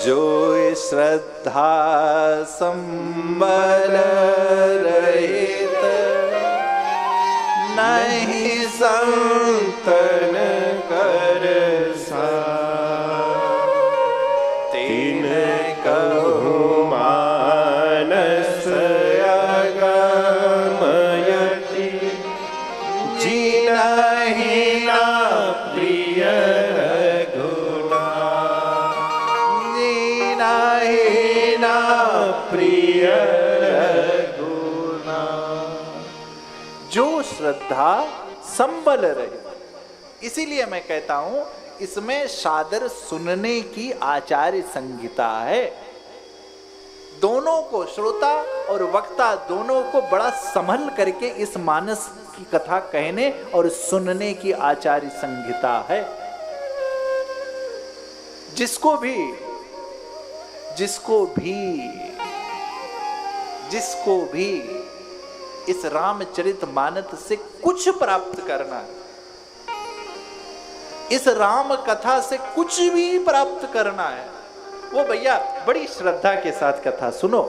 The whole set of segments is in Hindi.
जो श्रद्धा संबल रहित नहीं संतन कर तीन कहूँ मानस अगमयति जीना ही ना प्रिय रघुना जीना ही ना प्रिय रघुना। जो श्रद्धा संबल रहे, इसीलिए मैं कहता हूं इसमें सादर सुनने की आचार्य संहिता है। दोनों को, श्रोता और वक्ता दोनों को बड़ा संभल करके इस मानस की कथा कहने और सुनने की आचार्य संहिता है। जिसको भी इस रामचरितमानस से कुछ प्राप्त करना है, इस राम कथा से कुछ भी प्राप्त करना है, वो भैया बड़ी श्रद्धा के साथ कथा सुनो,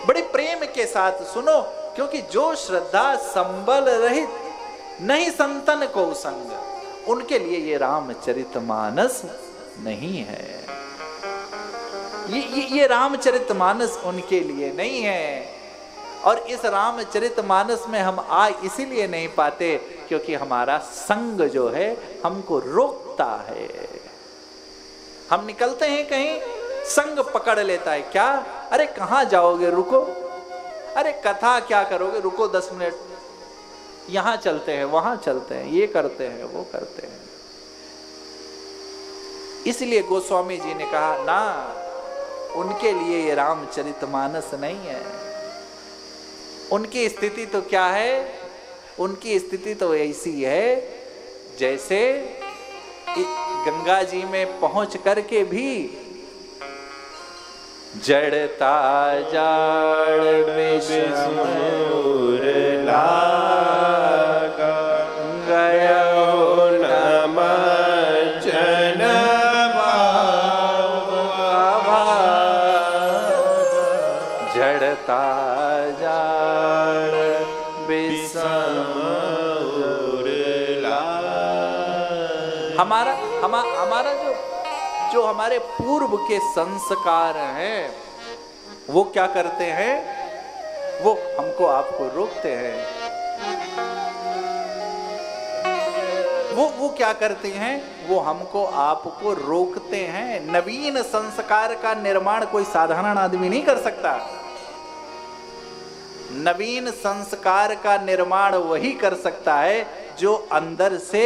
बड़े प्रेम के साथ सुनो। क्योंकि जो श्रद्धा संबल रहित नहीं संतन को संग, उनके लिए ये रामचरितमानस नहीं है। ये रामचरितमानस उनके लिए नहीं है। और इस रामचरितमानस में हम आ इसीलिए नहीं पाते क्योंकि हमारा संग जो है हमको रोकता है। हम निकलते हैं कहीं, संग पकड़ लेता है। क्या? अरे कहाँ जाओगे, रुको। अरे कथा क्या करोगे, रुको 10 मिनट, यहां चलते हैं, वहां चलते हैं, ये करते हैं, वो करते हैं। इसलिए गोस्वामी जी ने कहा ना, उनके लिए ये रामचरितमानस नहीं है। उनकी स्थिति तो क्या है? उनकी स्थिति तो ऐसी है जैसे गंगा जी में पहुंच करके भी जड़ता जाड़ विषमूर लागा गया नमजन जड़ता जाड़ विषमूर लागा। हमारा जो हमारे पूर्व के संस्कार हैं वो क्या करते हैं? वो हमको आपको रोकते हैं। वो क्या करते हैं? वो हमको आपको रोकते हैं। नवीन संस्कार का निर्माण कोई साधारण आदमी नहीं कर सकता। नवीन संस्कार का निर्माण वही कर सकता है जो अंदर से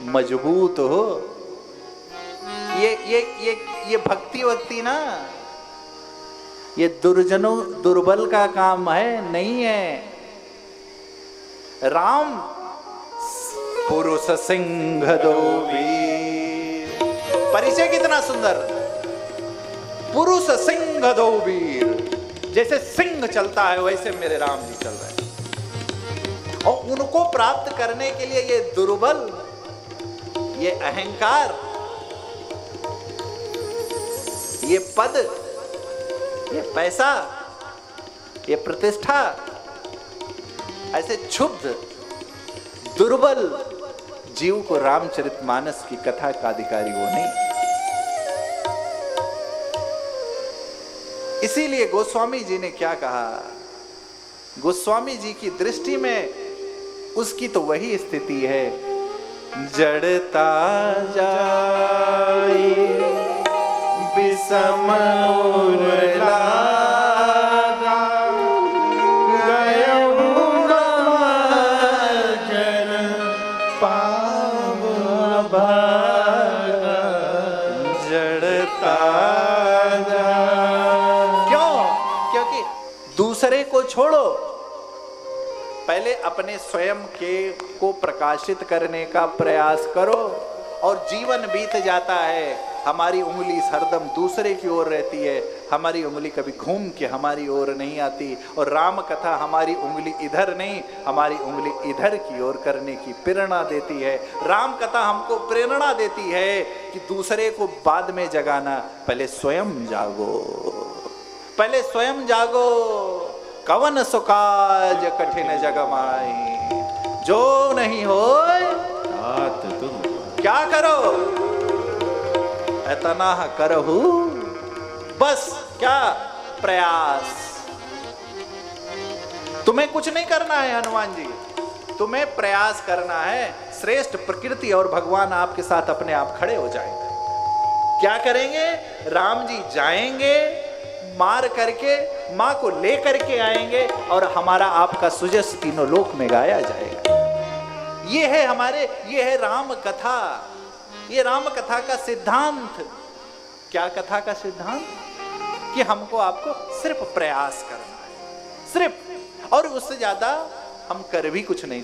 मजबूत हो। ये भक्ति ना, ये दुर्बल का काम है, नहीं है। राम पुरुष सिंह दो वीर, परिचय कितना सुंदर। पुरुष सिंह दो वीर, जैसे सिंह चलता है वैसे मेरे राम जी चल रहे हैं। और उनको प्राप्त करने के लिए ये दुर्बल, ये अहंकार, ये पद, ये पैसा, ये प्रतिष्ठा, ऐसे क्षुब्ध दुर्बल जीव को रामचरितमानस की कथा का अधिकारी वो नहीं। इसीलिए गोस्वामी जी ने क्या कहा? गोस्वामी जी की दृष्टि में उसकी तो वही स्थिति है, जड़ता जाए विषमूर लागा गयो नमजन पाव भागा जड़ता जा। क्यों? क्योंकि दूसरे को छोड़ो, पहले अपने स्वयं के को प्रकाशित करने का प्रयास करो। और जीवन बीत जाता है, हमारी उंगली हरदम दूसरे की ओर रहती है, हमारी उंगली कभी घूम के हमारी ओर नहीं आती। और राम कथा हमारी उंगली इधर नहीं, हमारी उंगली इधर की ओर करने की प्रेरणा देती है। राम कथा हमको प्रेरणा देती है कि दूसरे को बाद में जगाना, पहले स्वयं जागो, पहले स्वयं जागो। कवन सुकाज कठिन जग माई, जो नहीं हो क्या करो इतना करहु, बस क्या प्रयास। तुम्हें कुछ नहीं करना है हनुमान जी, तुम्हें प्रयास करना है। श्रेष्ठ प्रकृति और भगवान आपके साथ अपने आप खड़े हो जाएंगे। क्या करेंगे? राम जी जाएंगे, मार करके मां को लेकर के आएंगे और हमारा आपका सुजस तीनों लोक में गाया जाएगा। ये है हमारे, ये है राम कथा, ये राम कथा का सिद्धांत। क्या कथा का सिद्धांत? कि हमको आपको सिर्फ प्रयास करना है, सिर्फ, और उससे ज्यादा हम कर भी कुछ नहीं